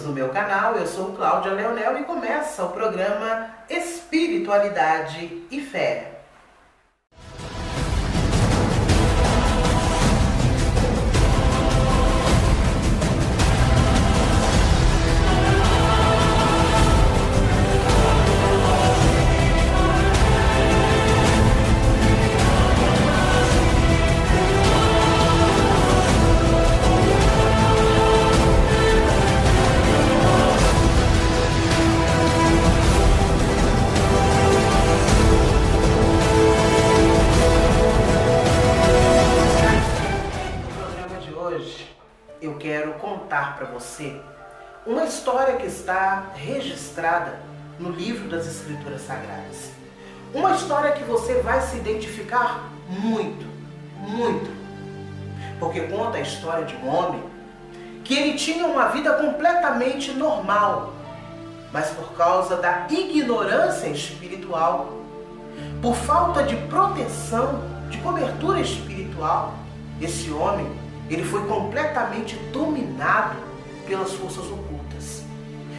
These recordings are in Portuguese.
no meu canal. Eu sou Cláudia Leonel e começa o programa Espiritualidade e Fé. Eu quero contar para você uma história que está registrada no livro das Escrituras Sagradas. Uma história que você vai se identificar muito, muito. Porque conta a história de um homem que ele tinha uma vida completamente normal, mas por causa da ignorância espiritual, por falta de proteção, de cobertura espiritual, esse homem ele foi completamente dominado pelas forças ocultas.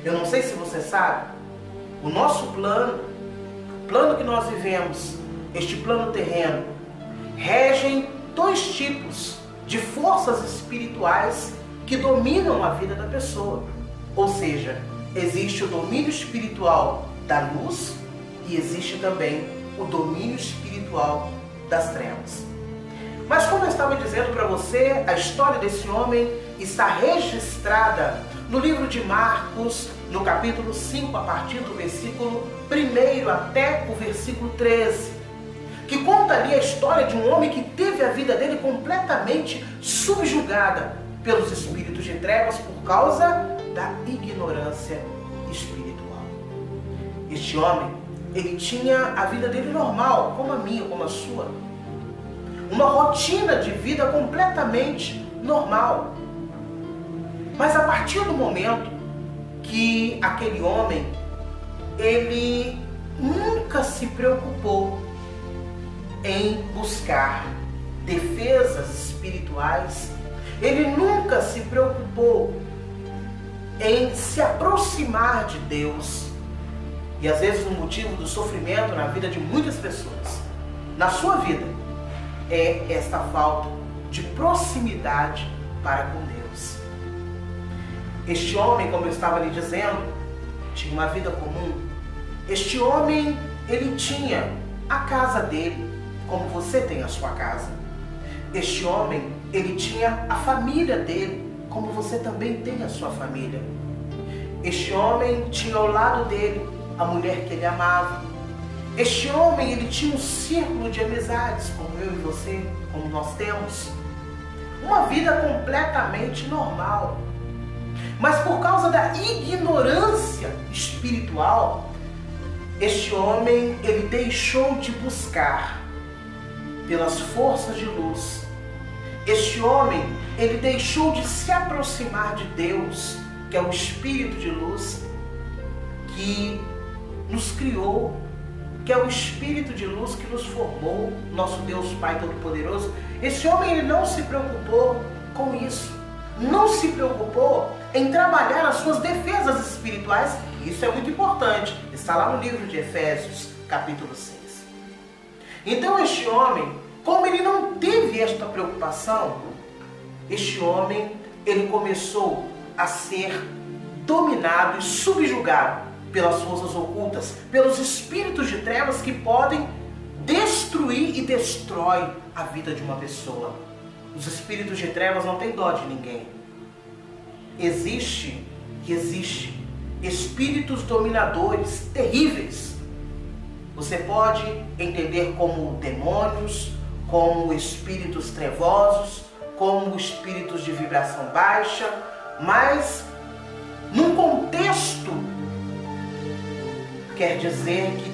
Eu não sei se você sabe, o nosso plano, o plano que nós vivemos, este plano terreno, regem dois tipos de forças espirituais que dominam a vida da pessoa. Ou seja, existe o domínio espiritual da luz e existe também o domínio espiritual das trevas. Mas como eu estava dizendo para você, a história desse homem está registrada no livro de Marcos, no capítulo 5, a partir do versículo 1 até o versículo 13, que conta ali a história de um homem que teve a vida dele completamente subjugada pelos espíritos de trevas por causa da ignorância espiritual. Este homem, ele tinha a vida dele normal, como a minha, como a sua. Uma rotina de vida completamente normal. Mas a partir do momento que aquele homem, ele nunca se preocupou em buscar defesas espirituais, ele nunca se preocupou em se aproximar de Deus. E às vezes o motivo do sofrimento na vida de muitas pessoas, na sua vida, é esta falta de proximidade para com Deus. Este homem, como eu estava lhe dizendo, tinha uma vida comum. Este homem, ele tinha a casa dele, como você tem a sua casa. Este homem, ele tinha a família dele, como você também tem a sua família. Este homem tinha ao lado dele a mulher que ele amava. Este homem, ele tinha um círculo de amizades, como eu e você, como nós temos. Uma vida completamente normal. Mas por causa da ignorância espiritual, este homem, ele deixou de buscar pelas forças de luz. Este homem, ele deixou de se aproximar de Deus, que é o Espírito de luz, que nos criou, que é o Espírito de luz que nos formou, nosso Deus Pai Todo-Poderoso. Esse homem, ele não se preocupou com isso. Não se preocupou em trabalhar as suas defesas espirituais. Isso é muito importante. Está lá no livro de Efésios, capítulo 6. Então este homem, como ele não teve esta preocupação, este homem, ele começou a ser dominado e subjugado pelas forças ocultas, pelos espíritos de trevas que podem destruir e destrói a vida de uma pessoa. Os espíritos de trevas não têm dó de ninguém. Existe espíritos dominadores terríveis. Você pode entender como demônios, como espíritos trevosos, como espíritos de vibração baixa, mas num contexto quer dizer que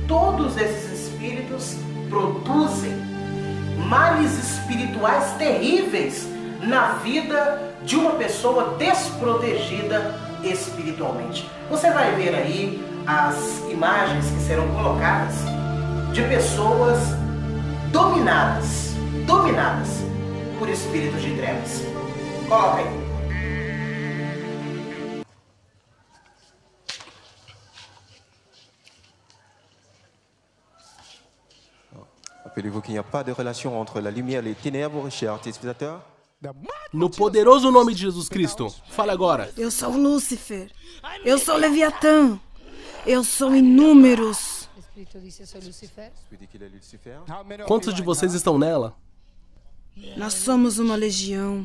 todos esses espíritos produzem males espirituais terríveis na vida de uma pessoa desprotegida espiritualmente. Você vai ver aí as imagens que serão colocadas de pessoas dominadas por espíritos de trevas. Coloca aí. Rappelez-vous qu'il n'y a pas de relation entre la lumière et les ténèbres, chers téléspectateurs. No poderoso nome de Jesus Cristo, fale agora. Eu sou Lúcifer. Eu sou Leviatã. Eu sou inúmeros. Quantos de vocês estão nela? Nós somos uma legião.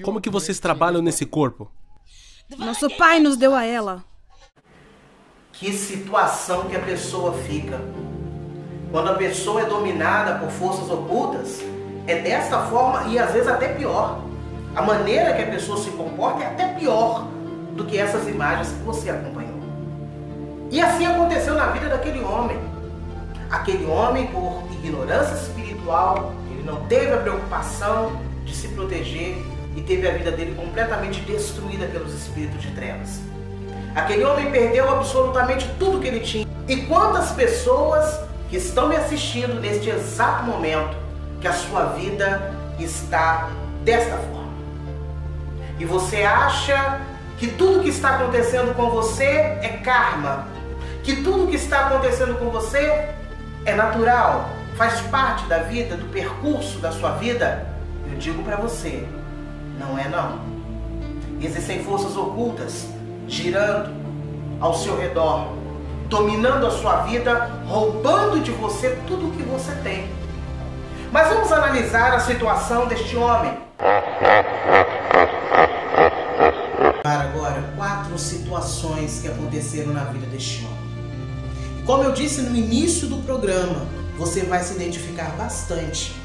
Como que vocês trabalham nesse corpo? Nosso pai nos deu a ela. Que situação que a pessoa fica. Quando a pessoa é dominada por forças ocultas, é desta forma e às vezes até pior. A maneira que a pessoa se comporta é até pior do que essas imagens que você acompanhou. E assim aconteceu na vida daquele homem. Aquele homem, por ignorância espiritual, ele não teve a preocupação de se proteger e teve a vida dele completamente destruída pelos espíritos de trevas. Aquele homem perdeu absolutamente tudo que ele tinha. E quantas pessoas que estão me assistindo neste exato momento, que a sua vida está desta forma. E você acha que tudo que está acontecendo com você é karma, que tudo que está acontecendo com você é natural, faz parte da vida, do percurso da sua vida. Eu digo para você, não é não. Existem forças ocultas girando ao seu redor, dominando a sua vida, roubando de você tudo o que você tem. Mas vamos analisar a situação deste homem. Para agora, 4 situações que aconteceram na vida deste homem. E como eu disse no início do programa, você vai se identificar bastante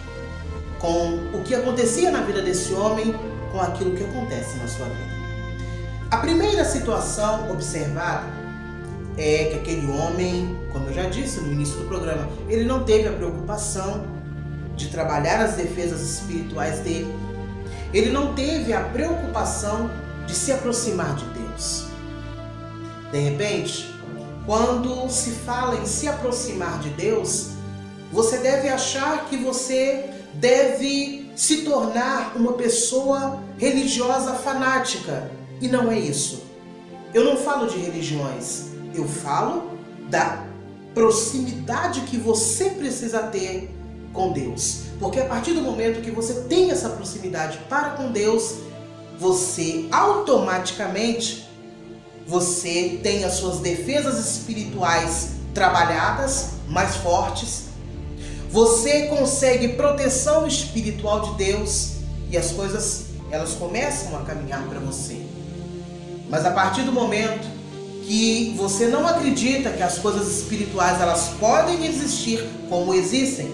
com o que acontecia na vida desse homem, com aquilo que acontece na sua vida. A primeira situação observada é que aquele homem, como eu já disse no início do programa, ele não teve a preocupação de trabalhar as defesas espirituais dele. Ele não teve a preocupação de se aproximar de Deus. De repente, quando se fala em se aproximar de Deus, você deve achar que você deve se tornar uma pessoa religiosa fanática. E não é isso. Eu não falo de religiões. Eu falo da proximidade que você precisa ter com Deus. Porque a partir do momento que você tem essa proximidade para com Deus, você automaticamente você tem as suas defesas espirituais trabalhadas, mais fortes. Você consegue proteção espiritual de Deus e as coisas elas começam a caminhar para você. Mas a partir do momento que você não acredita que as coisas espirituais elas podem existir como existem,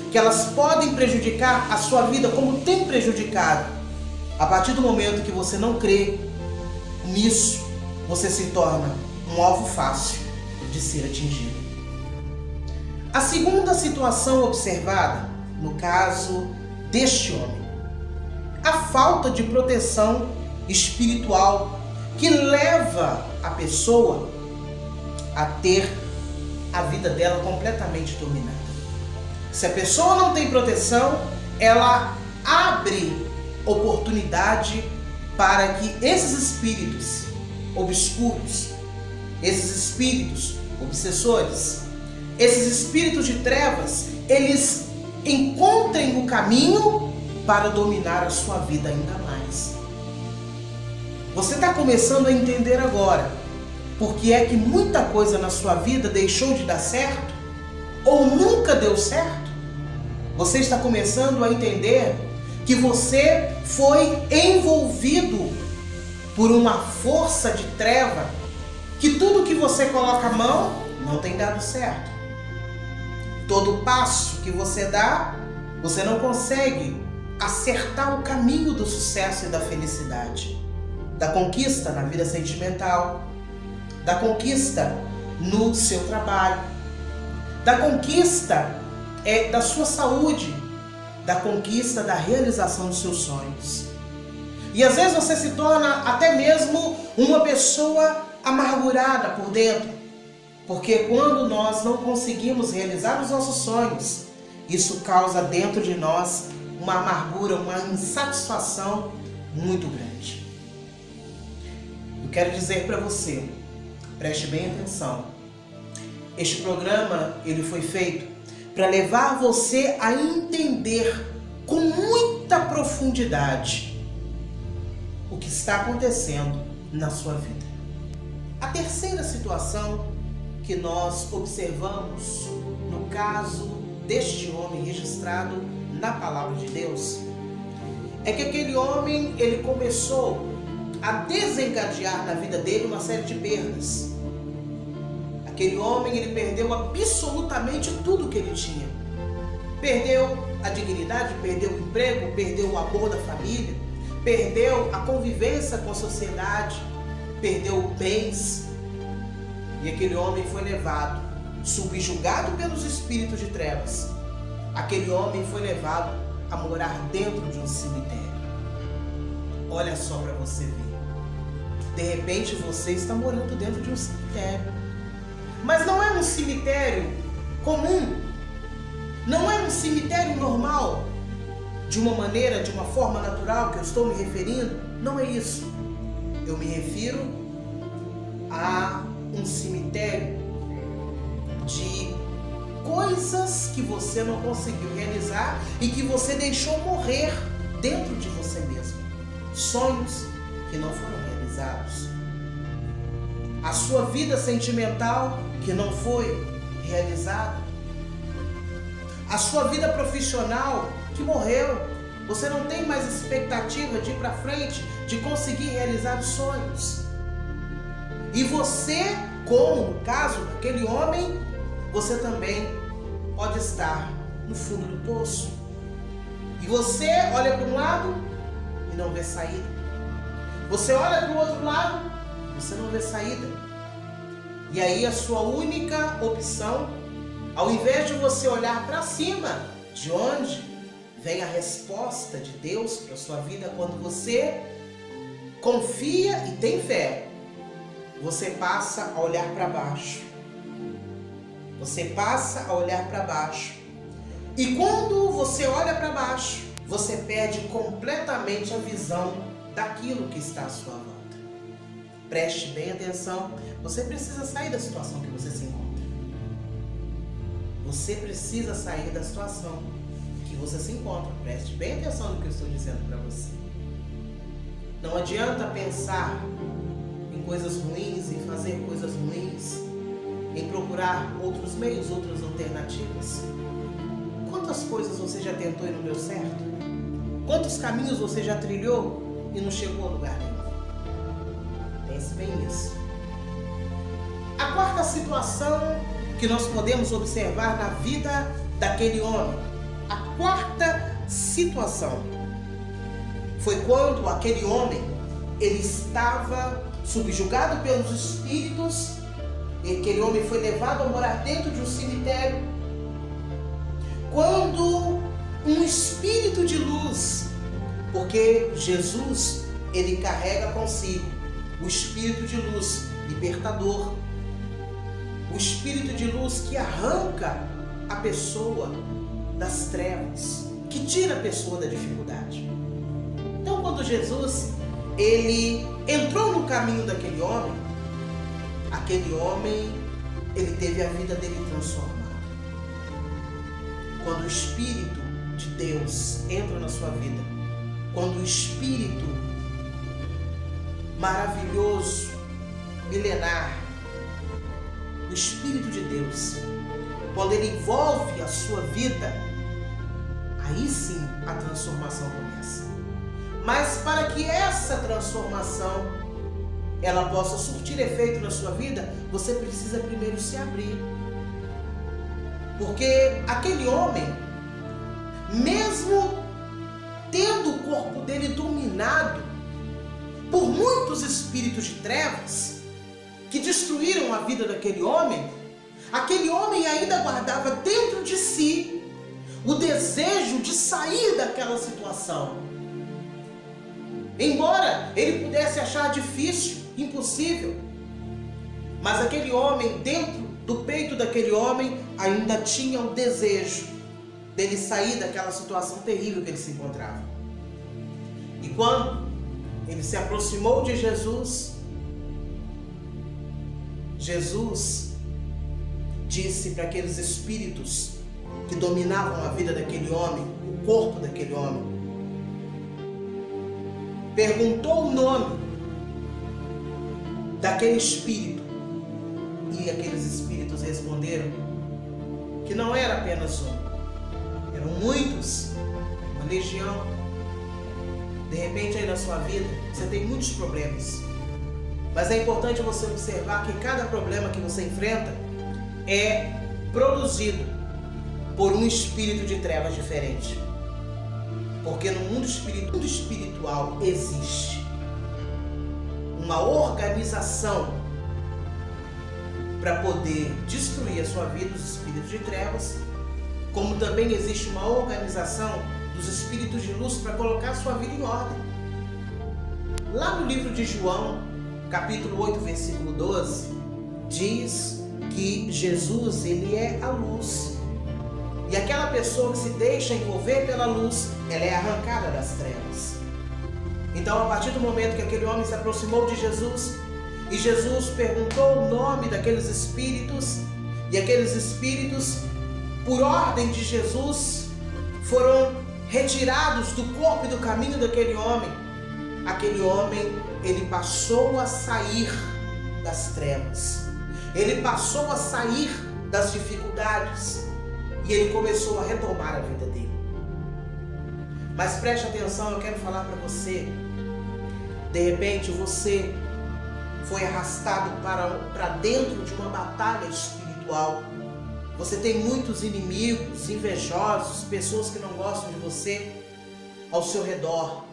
que elas podem prejudicar a sua vida como tem prejudicado, a partir do momento que você não crê nisso, você se torna um alvo fácil de ser atingido. A segunda situação observada, no caso deste homem, a falta de proteção espiritual que leva a pessoa a ter a vida dela completamente dominada. Se a pessoa não tem proteção, ela abre oportunidade para que esses espíritos obscuros, esses espíritos obsessores, esses espíritos de trevas, eles encontrem o caminho para dominar a sua vida ainda mais. Você está começando a entender agora por que é que muita coisa na sua vida deixou de dar certo ou nunca deu certo? Você está começando a entender que você foi envolvido por uma força de treva, que tudo que você coloca a mão não tem dado certo. Todo passo que você dá, você não consegue acertar o caminho do sucesso e da felicidade, da conquista na vida sentimental, da conquista no seu trabalho, da conquista da sua saúde, da conquista da realização dos seus sonhos. E às vezes você se torna até mesmo uma pessoa amargurada por dentro, porque quando nós não conseguimos realizar os nossos sonhos, isso causa dentro de nós uma amargura, uma insatisfação muito grande. Eu quero dizer para você, preste bem atenção, Este programa ele foi feito para levar você a entender com muita profundidade o que está acontecendo na sua vida. A terceira situação que nós observamos no caso deste homem registrado na palavra de Deus é que aquele homem ele começou a desencadear na vida dele uma série de perdas. Aquele homem ele perdeu absolutamente tudo que ele tinha. Perdeu a dignidade, perdeu o emprego, perdeu o amor da família, perdeu a convivência com a sociedade, perdeu bens. E aquele homem foi levado, subjugado pelos espíritos de trevas. Aquele homem foi levado a morar dentro de um cemitério. Olha só para você ver. De repente você está morando dentro de um cemitério. Mas não é um cemitério comum. Não é um cemitério normal. De uma maneira, de uma forma natural que eu estou me referindo. Não é isso. Eu me refiro a um cemitério de coisas que você não conseguiu realizar e que você deixou morrer dentro de você mesmo. Sonhos que não foram realizados. A sua vida sentimental que não foi realizada. A sua vida profissional que morreu. Você não tem mais expectativa de ir para frente, de conseguir realizar os sonhos. E você, como no caso daquele homem, você também pode estar no fundo do poço. E você olha para um lado e não vê saída. Você olha para o outro lado e você não vê saída. E aí a sua única opção, ao invés de você olhar para cima, de onde vem a resposta de Deus para a sua vida, quando você confia e tem fé, você passa a olhar para baixo. Você passa a olhar para baixo. E quando você olha para baixo, você perde completamente a visão daquilo que está à sua volta. Preste bem atenção. Você precisa sair da situação que você se encontra. Você precisa sair da situação que você se encontra. Preste bem atenção no que eu estou dizendo para você. Não adianta pensar em coisas ruins, em fazer coisas ruins, em procurar outros meios, outras alternativas. Quantas coisas você já tentou e não deu certo? Quantos caminhos você já trilhou e não chegou a lugar nenhum? Pense bem nisso. A quarta situação que nós podemos observar na vida daquele homem, a quarta situação, foi quando aquele homem ele estava subjugado pelos espíritos. E aquele homem foi levado a morar dentro de um cemitério. Quando um espírito de luz, porque Jesus, ele carrega consigo o espírito de luz libertador, o espírito de luz que arranca a pessoa das trevas, que tira a pessoa da dificuldade. Então, quando Jesus, ele entrou no caminho daquele homem, ele teve a vida dele transformada. Quando o Espírito de Deus entra na sua vida, quando o Espírito maravilhoso, milenar, o Espírito de Deus, quando ele envolve a sua vida, aí sim a transformação começa. Mas para que essa transformação ela possa surtir efeito na sua vida, você precisa primeiro se abrir. Porque aquele homem, mesmo tendo o corpo dele dominado por muitos espíritos de trevas que destruíram a vida daquele homem, aquele homem ainda guardava dentro de si o desejo de sair daquela situação. Embora ele pudesse achar difícil, impossível, mas aquele homem, dentro do peito daquele homem, ainda tinha o desejo dele sair daquela situação terrível que ele se encontrava. E quando ele se aproximou de Jesus, Jesus disse para aqueles espíritos que dominavam a vida daquele homem, o corpo daquele homem, perguntou o nome daquele espírito, e aqueles espíritos responderam que não era apenas um, eram muitos, uma legião. De repente aí na sua vida você tem muitos problemas, mas é importante você observar que cada problema que você enfrenta é produzido por um espírito de trevas diferente. Porque no mundo espiritual existe uma organização para poder destruir a sua vida, os espíritos de trevas, como também existe uma organização dos espíritos de luz para colocar a sua vida em ordem. Lá no livro de João, capítulo 8, versículo 12, diz que Jesus, ele é a luz. E aquela pessoa que se deixa envolver pela luz, ela é arrancada das trevas. Então, a partir do momento que aquele homem se aproximou de Jesus, e Jesus perguntou o nome daqueles espíritos, e aqueles espíritos, por ordem de Jesus, foram retirados do corpo e do caminho daquele homem. Aquele homem, ele passou a sair das trevas. Ele passou a sair das dificuldades. E ele começou a retomar a vida dele. Mas preste atenção, eu quero falar para você. De repente você foi arrastado para dentro de uma batalha espiritual. Você tem muitos inimigos, invejosos, pessoas que não gostam de você ao seu redor.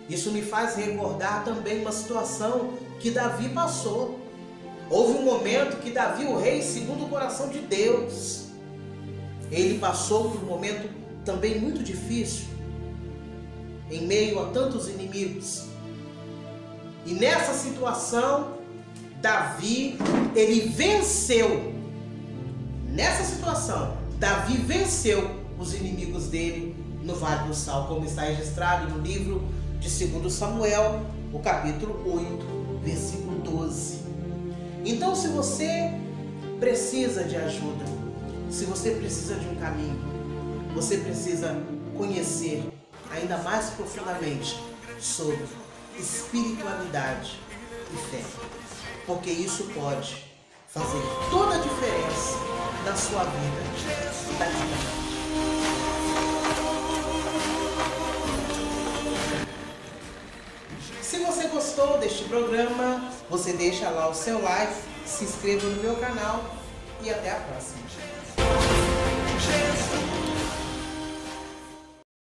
Isso me faz recordar também uma situação que Davi passou. Houve um momento que Davi, o rei, segundo o coração de Deus, ele passou por um momento também muito difícil, em meio a tantos inimigos. E nessa situação, Davi, ele venceu. Nessa situação, Davi venceu os inimigos dele no Vale do Sal, como está registrado no livro de 2 Samuel, o capítulo 8, versículo 12. Então, se você precisa de ajuda, se você precisa de um caminho, você precisa conhecer ainda mais profundamente sobre espiritualidade e fé, porque isso pode fazer toda a diferença na sua vida daqui pra frente. Se você gostou deste programa, você deixa lá o seu like, se inscreva no meu canal e até a próxima.